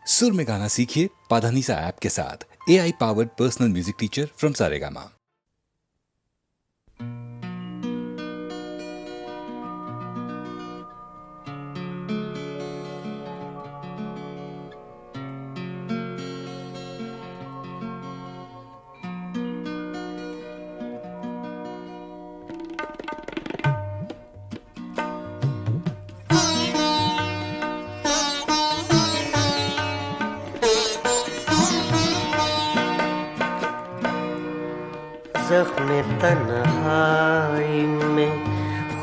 सुर में गाना सीखिए पाधानीसा ऐप के साथ। AI powered personal music teacher from Saregama. ज़ख्म तन्हाई में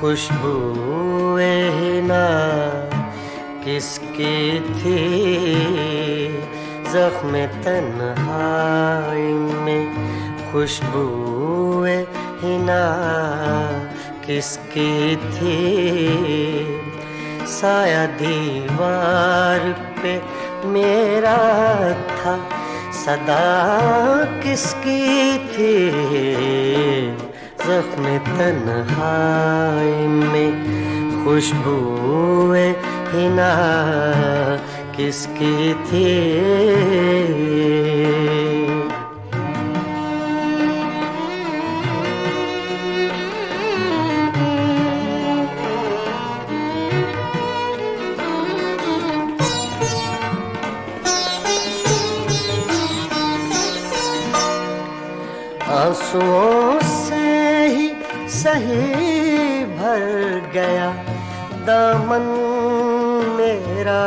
खुशबूए हिना किसकी थी। ज़ख्म तन्हाई में खुशबूए हिना किसकी थी। साया दीवार पे मेरा था, सदा किसकी थी। ज़ख्म तन्हाई में खुशबूए हिना किसकी थी। आंसुओं से ही सही भर गया दामन मेरा।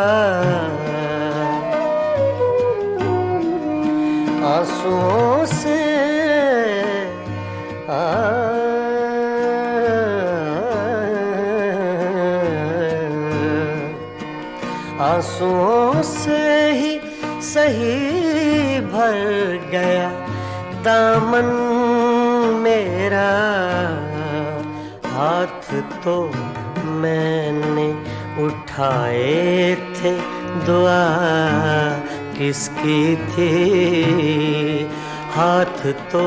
आंसुओं से आंसुओं से ही सही भर गया दामन मेरा। हाथ तो मैंने उठाए थे, दुआ किसकी थी। हाथ तो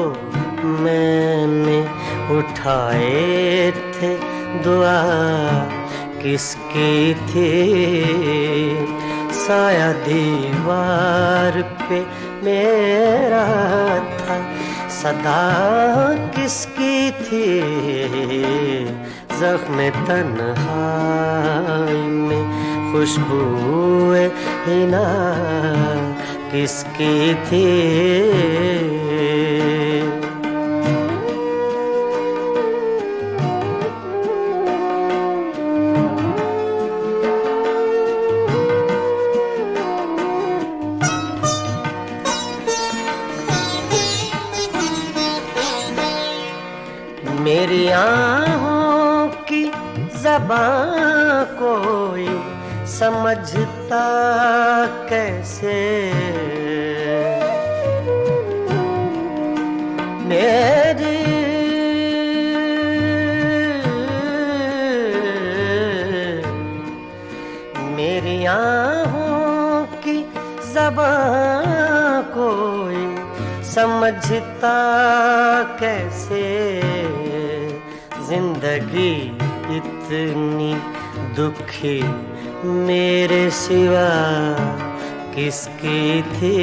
मैंने उठाए थे, दुआ किसकी थी। साया दीवार पे मेरा था, सदा किसकी थी। ज़ख्म तन्हाई में खुशबूए हिना किसकी थी। मेरी आँखों की ज़बां कोई समझता कैसे। मेरी आँखों की ज़बां कोई समझता कैसे। जिंदगी इतनी दुखी मेरे सिवा किसकी थी।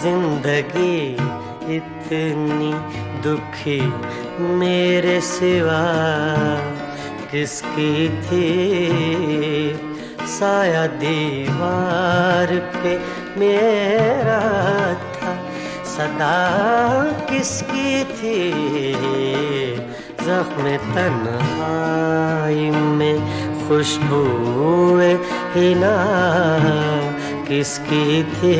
जिंदगी इतनी दुखी मेरे सिवा किसकी थी। साया दीवार पे मेरा था, सदा किसकी थी। ज़ख्म तन्हाई में खुशबूए हिना किसकी थी।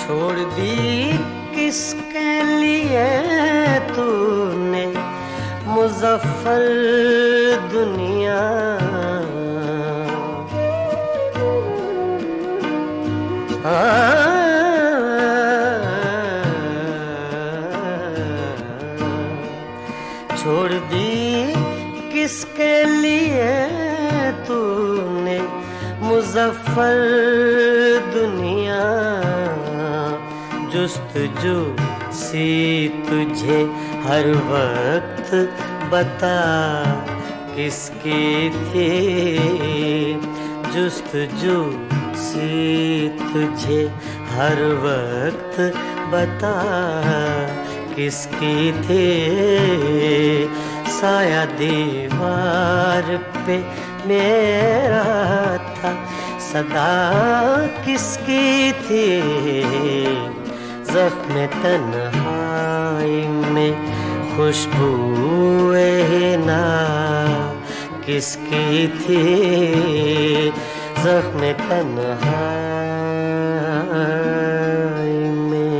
छोड़ दी किसके लिए तूने मुज़फ़्फ़र दुनिया। छोड़ दी किसके लिए मुजफ्फर दुनिया जुस्तजू सी तुझे हर वक्त बता किसकी थी जुस्तजू सी तुझे हर वक्त बता किसकी थी साया दीवार पे मेरा था सदा किसकी थी ज़ख्म तन्हाई में खुशबूए ना किसकी थी ज़ख्म तन्हाई में।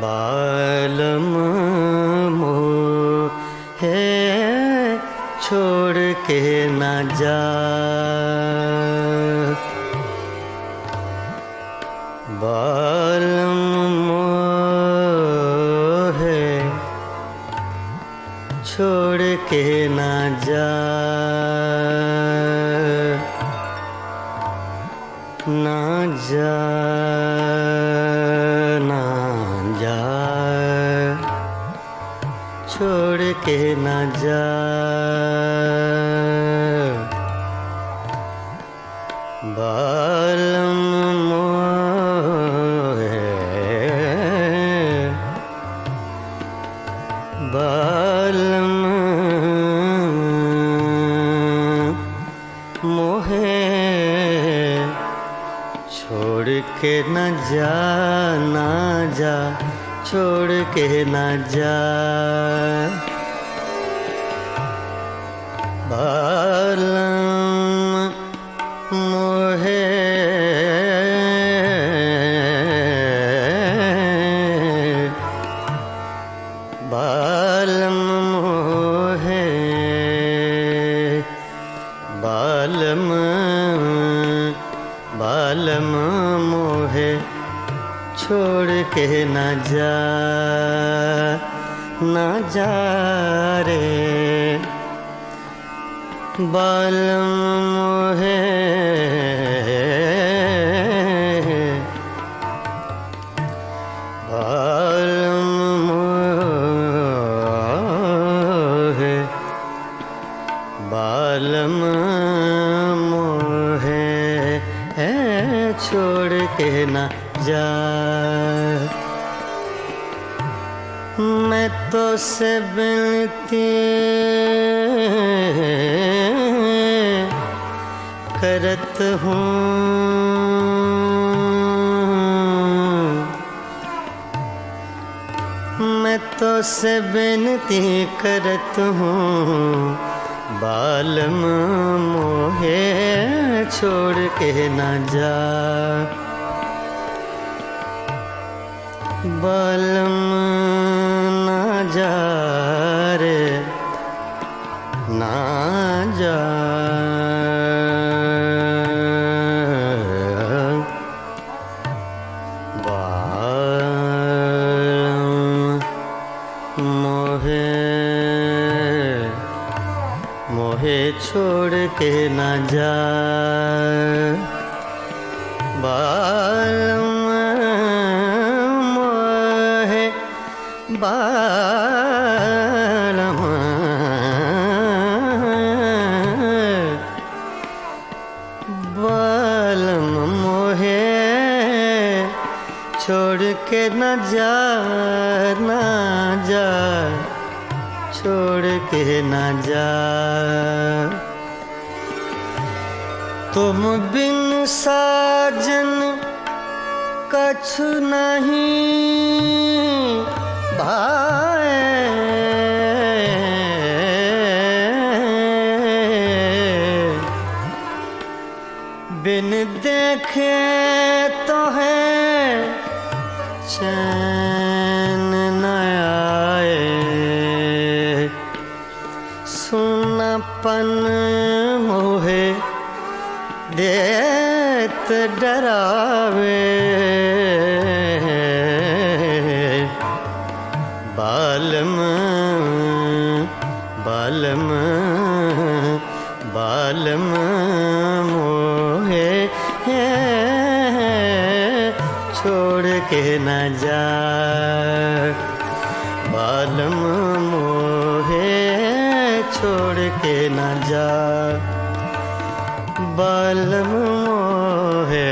बालम मोहे छोड़ के ना जा बालम मोहे छोड़ के ना जा ना जा ना जा छोड़ के ना जा बालम मोहे बालम मोहे छोड़ के न जा ना जा छोड़ के न जा बालम मोहे बालम मोहे बालम बालम मोहे छोड़ के ना जा ना जा रे बालम मोहे बालम मोहे बालम मोहे छोड़ के ना जा मैं तो से बिनती करत हूँ मैं तो से बिनती करत हूँ बालम मोहे छोड़ के न जा। बालम ना जा रे ना जा। मोहे छोड़ के न जा। बालम मोहे बालम बालम मोहे छोड़ के न जा ना जा। छोड़ के न जा। तुम बिन साजन कछु नहीं भाए। बिन देखे तो है चैन न आए। सुनापन मोहे देत डरावे। बालम बालम बालम मोहे छोड़ के न जा। बालम मोहे छोड़ के न जा। बालम मोहे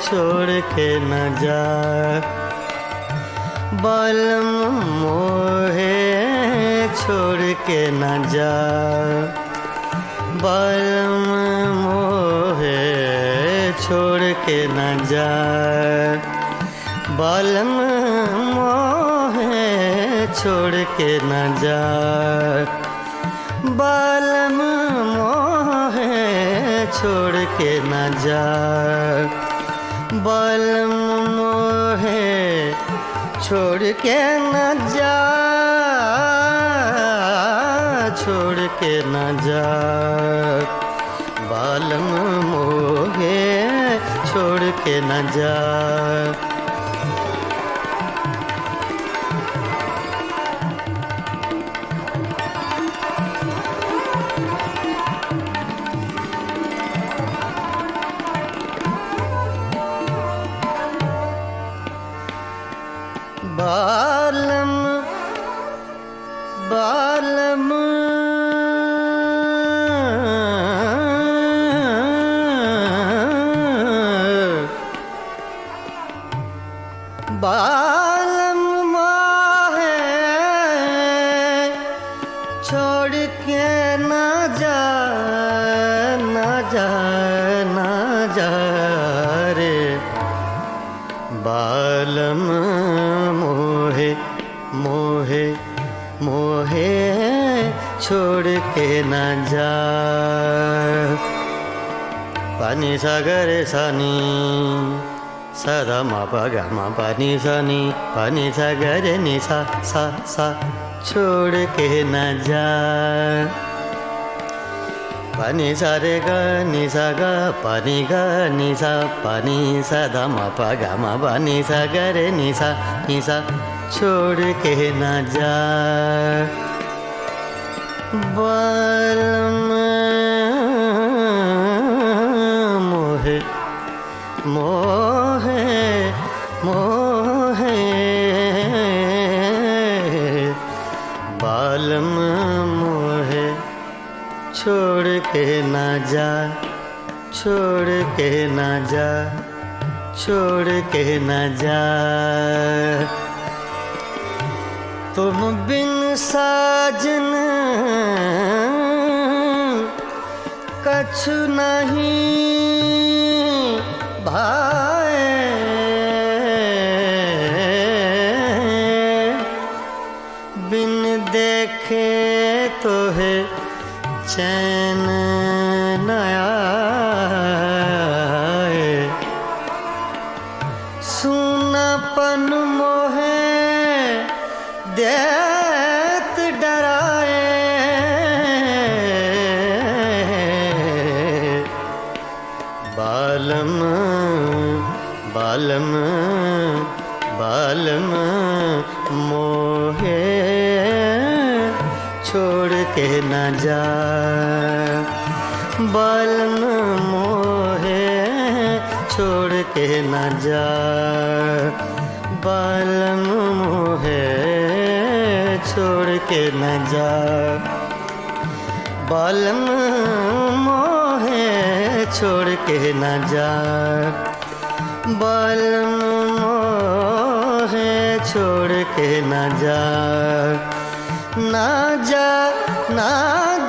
छोड़ के न जा। बालम मोहे छोड़ के न जा। बालम मोहे छोड़ के न जा। बालम मोहे छोड़ के न जा। बालम मोहे छोड़ के न जा। बालम मोहे छोड़ के न जा। छोड़ के न जा। बालम मोहे छोड़ के न जा। बालम बालम बालम मोहे छोड़ के न जा न जा न जा रे। बालम मोहे मोहे मोहे छोड़ के न जा। पानी सागर सानी सदा मा पा गा मा पानी सानी पानी सागर नि सा सा सा छोड़ के न जा। पानी सा रे गा नि सा गा पानी गा नि सा पानी सदा मा पा गा मा पानी सागर नि सा छोड़ के न जा। बालम मोहे मोहे मोहे बालम मोहे छोड़ के न जा। छोड़ के न जा। छोड़ के न जा। तुम बिन साजन कछु नहीं भाए। बिन देखे तो है चैन न आए। बालम बालम बालम मोहे छोड़ के न जा, बालम मोहे छोड़ के न जा, बालम मोहे छोड़ के न जा, बालम मोहे छोड़ के न जा, बालम मोहे छोड़ के न जा, ना जा ना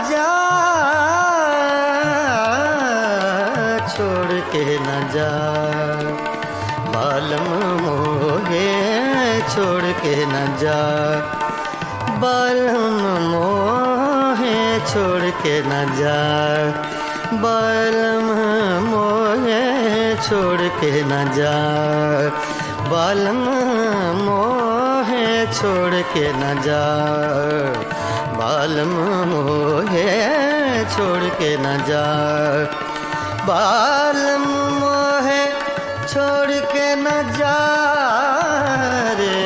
जा छोड़ के न जा, बालम मोहे छोड़ के न जा, बालम मोहे छोड़ के न जा, बालम मोहे छोड़ के न जा, बालम मोहे छोड़ के न जा, बालम मोहे छोड़ के न जा, बालम मोहे छोड़ के न जा रे,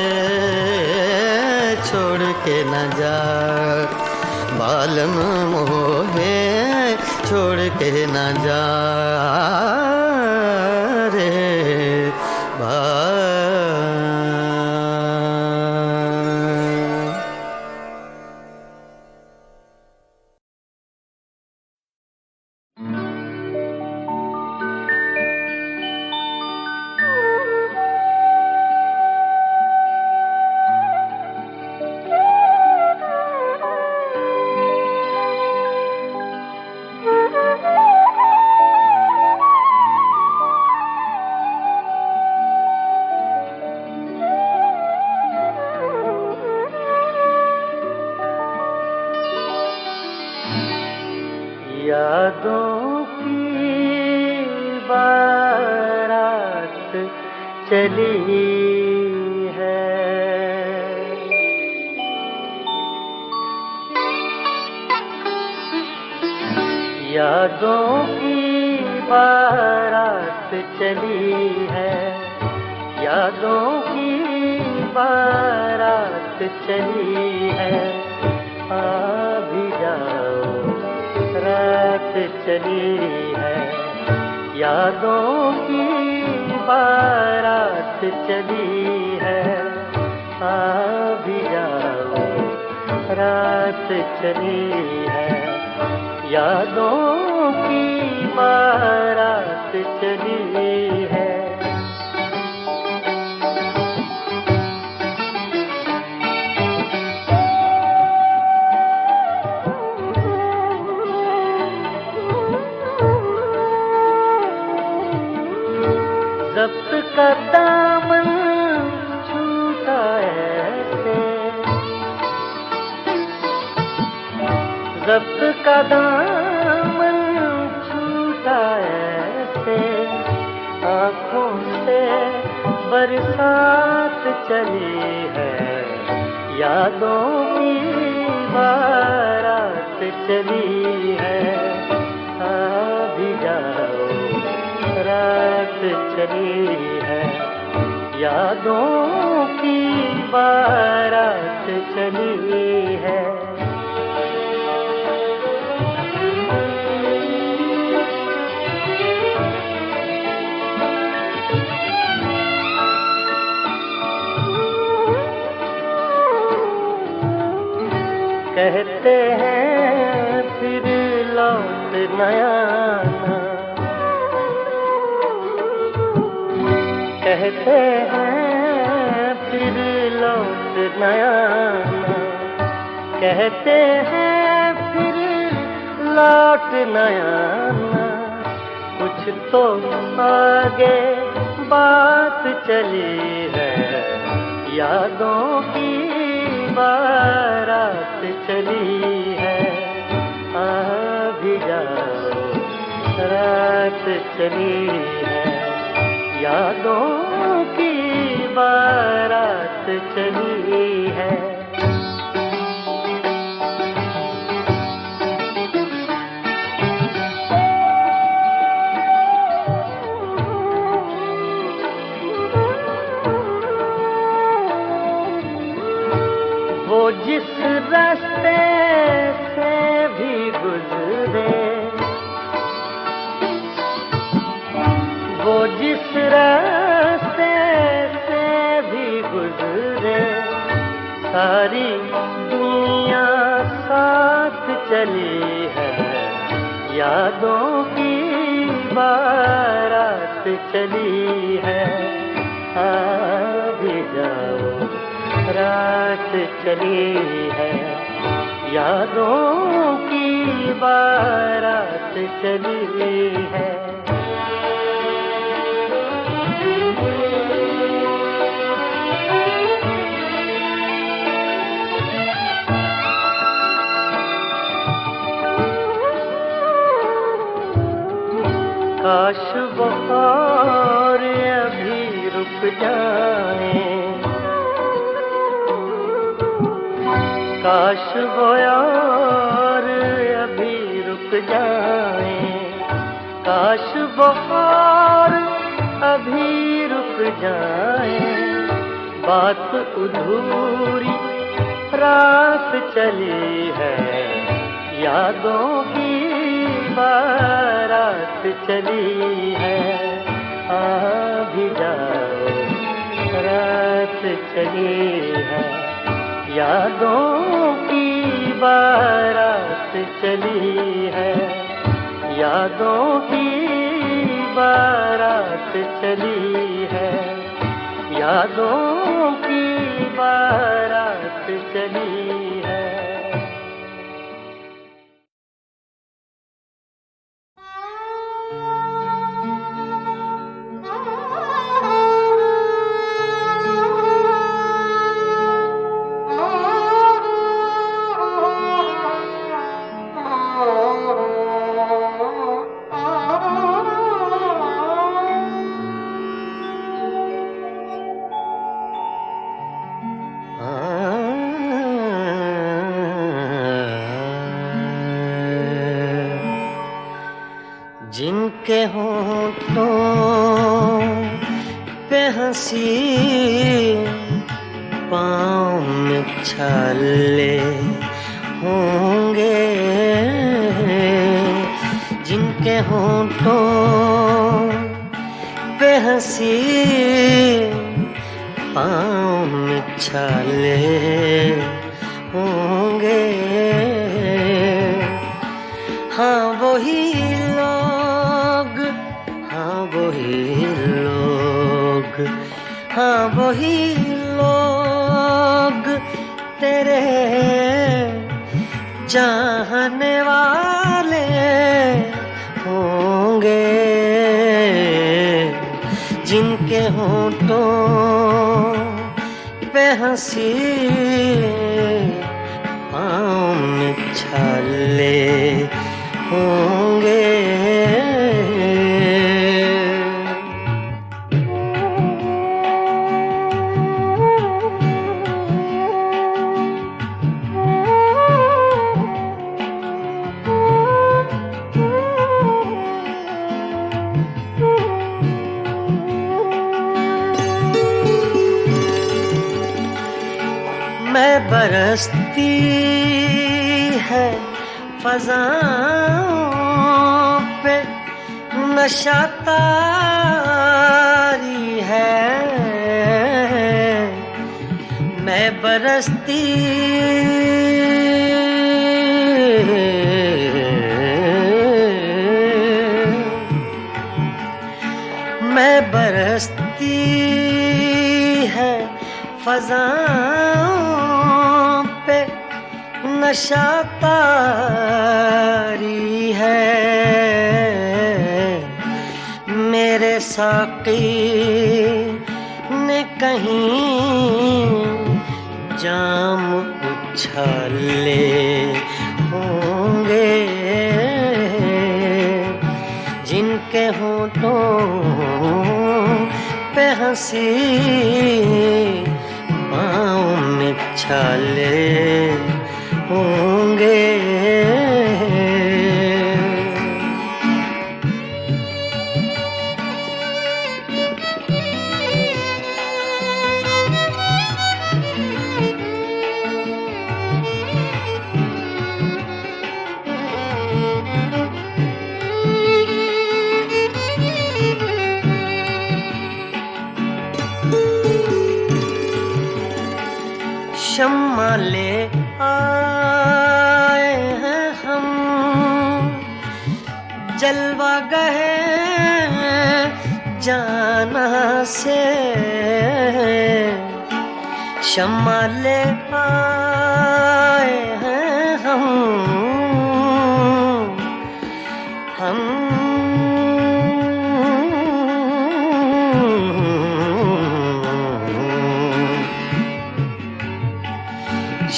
छोड़ के न जा, बालम मोहे छोड़ के न जा रे यादों की बारात चली है, यादों की बारात चली है, यादों की बारात चली है, आ भी जाओ रात चली है, यादों की बारात चली है, आ भी जाओ रात चली है, यादों की बारात चली है। ज़ब्त का दामन छूटा ऐसे, ज़ब्त का दामन छूटा ऐसे, आँखों से बरसात चली है, यादों की बारात चली है, आ भी जाओ रात चली है, यादों की बारात चली है। कहते हैं फिर लौट नया आना, कहते हैं फिर लौट नया आना, कहते हैं फिर लौट नया आना, कुछ तो आगे बात चली है, यादों की बारात चली है, आ भी जाओ रात चली है, यादों की बारात चली है। यादों की बारात चली है, आ भी जाओ रात चली है। यादों की बारात चली है। काश वो और अभी रुक जाए, काश वो और अभी रुक जाए, काश वो और अभी रुक जाए। बात अधूरी रात चली है, यादों की बारात चली है। आ भी जाओ रात चली है, यादों की बारात चली है। यादों की बारात चली है, यादों की बारात चली है। जिनके होठों पे हंसी, पाँव में छाले होंगे, जिनके होठों पे हंसी, पाँव में छाले होंगे। हाँ वही लोग, हाँ वही लोग, हाँ वही लोग तेरे चाहने वाले होंगे, जिनके होठों पे हंसी, पाँव में छाले होंगे। मैं बरसती है फ़ज़ाओं पे नशा तारी है, मैं बरसती मैं बरसती है फ़ज़ाओं पे नशा तारी है। मेरे साक़ी ने कहीं जाम उछाले होंगे, जिनके होठों पे हंसी, पाँव में छाले होंगे। शम्मा ले आए हैं हम जलवागर जाना से शम्मा ले आए हैं हम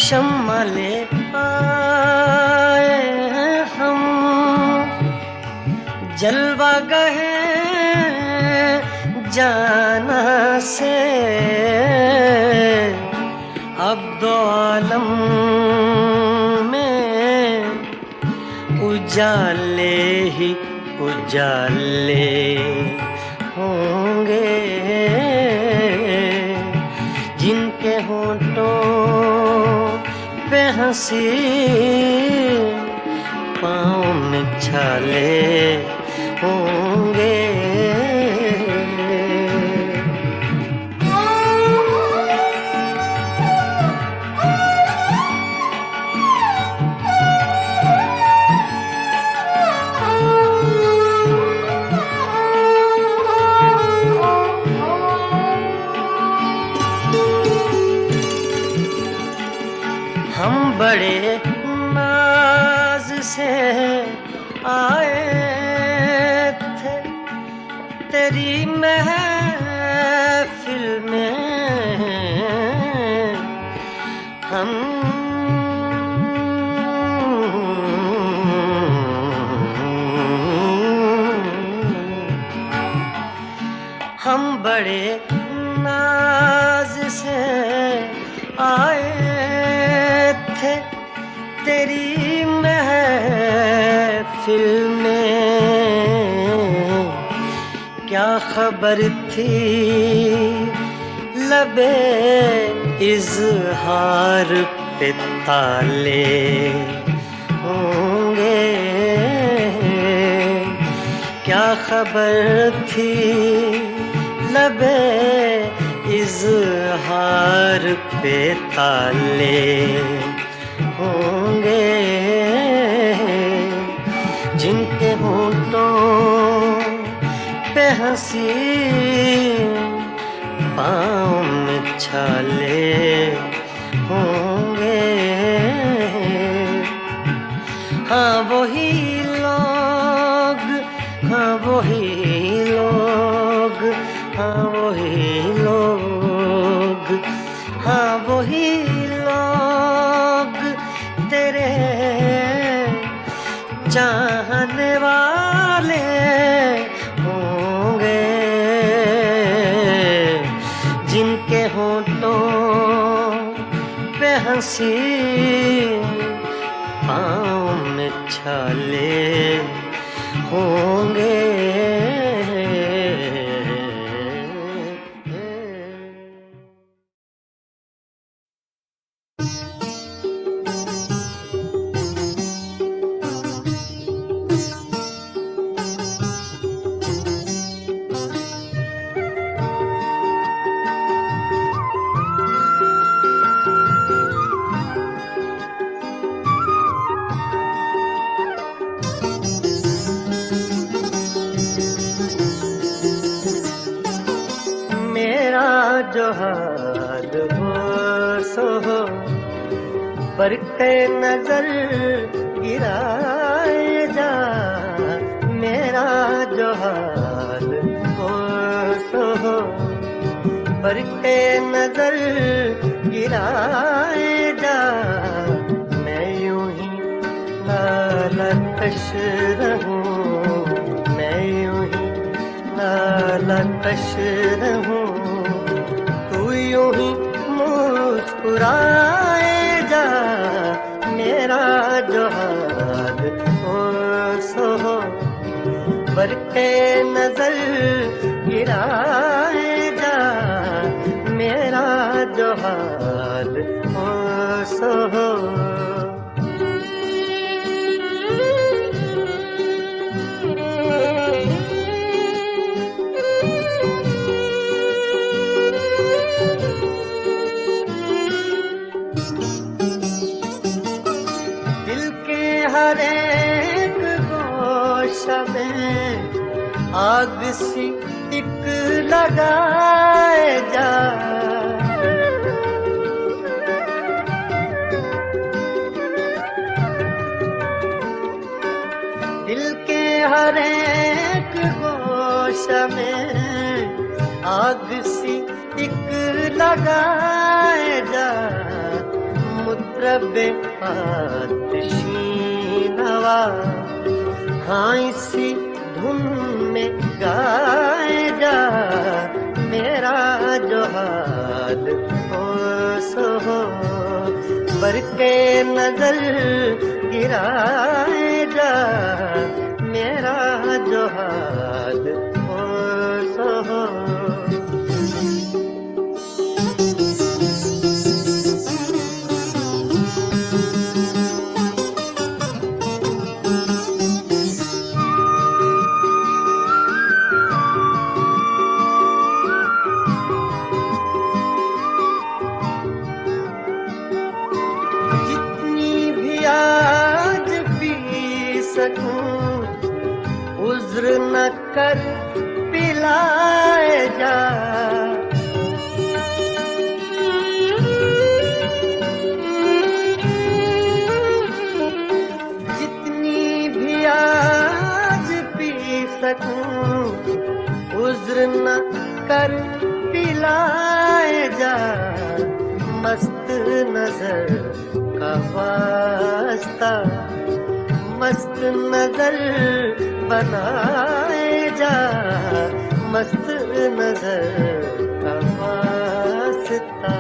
शम्मा ले आए हैं हम जलवागर जाना से अब दो आलम में उजाले ही उजाले होंगे जिनके होठों पे हंसी पाँव में छाले होंगे। हम बड़े नाज से आए थे तेरी महफिल में हम बड़े नाज से आए थे तेरी महफिल में क्या खबर थी लबे इज़हार पे ताले होंगे। क्या खबर थी लबे इज़हार पे ताले होंगे जिनके होठों पे हंसी पाँव में छाले होंगे। हाँ वही लोग, हाँ वही लोग, हाँ वही लोग, हाँ वही लोग तेरे चाहने वाले होंगे जिनके होठों पे हंसी पाँव में छाले होंगे। जो हाल हो सो हो पर के नजर गिराए जा। मेरा जो हाल हो सो हो पर के नजर गिराए जा। मैं यूं ही लालकश रहूं, मैं यूं ही लालकश रहूं, यूं ही मुस्कुराए जा। मेरा जो हाल हो सो हो पर के नजर गिराए जा। मेरा जो हाल हो सो हो। हर एक गोशा में आग सी एक लगाए जा। दिल के हर एक गोशा में आग सी एक लगाए जा। मुत्रबे आतिशीनवा हाँ इसी धुन में गाए जा। मेरा जो हाल हो सो हो बरके नजर गिराए जा। मेरा जो हाल हो सो हो। उज्र न कर पिलाए जा। जितनी भी आज पी सकूं उज्र न कर पिलाए जा। मस्त नजर का वास्ता मस्त नजर बनाए जा। मस्त नजर का वास्ता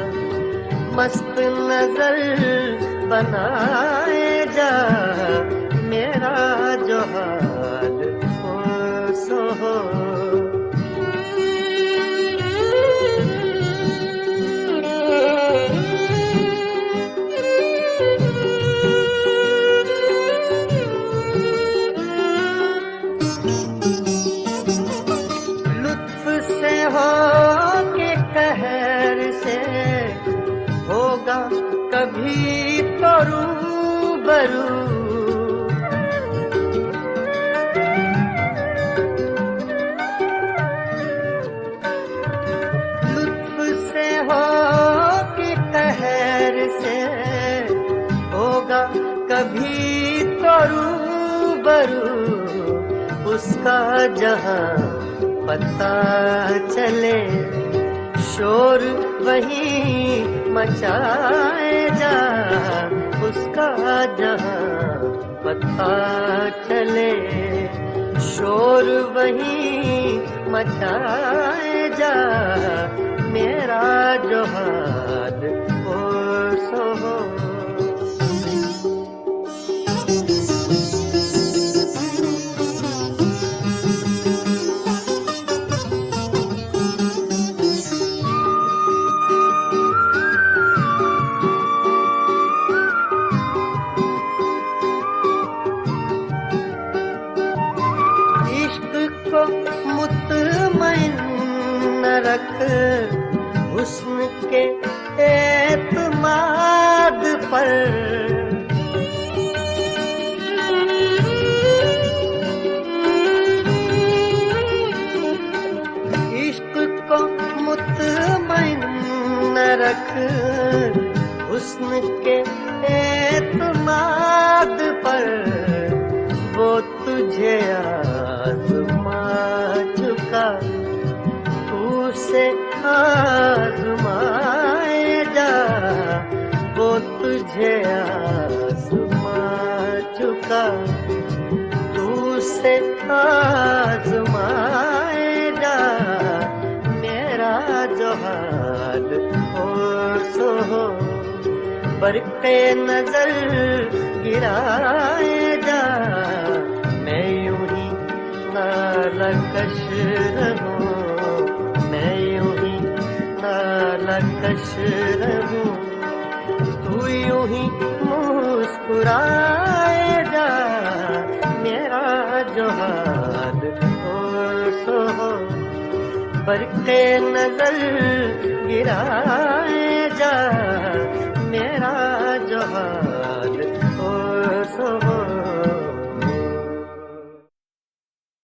मस्त नजर बनाए जा। मेरा जो हाल हो सो हो। कभी तो रूबरू लुत्फ से हो कि कहर से होगा कभी तो रूबरू। उसका जहां पता चले शोर वहीं मचाए जा। उसका जहां पता चले शोर वहीं मचाए जा। मेरा जो हाल हो सो हो। रख हुस्न के एतमाद पर। इश्क को मुतमईन रख हुस्न के एतमाद पर। वो तुझे आज़मा चुका से आज़माए जा। वो तुझे आज़मा चुका तू से आज़माए जा। मेरा जो हाल हो सो हो बरके नजर गिराए जा। मैं यूं ही नालकश रहूं नालकश रहूं। तू यूं ही मुस्कुराए जा। मेरा जो हाल हो सो हो बरके नजर गिराए जा। मेरा जो हाल हो सो हो।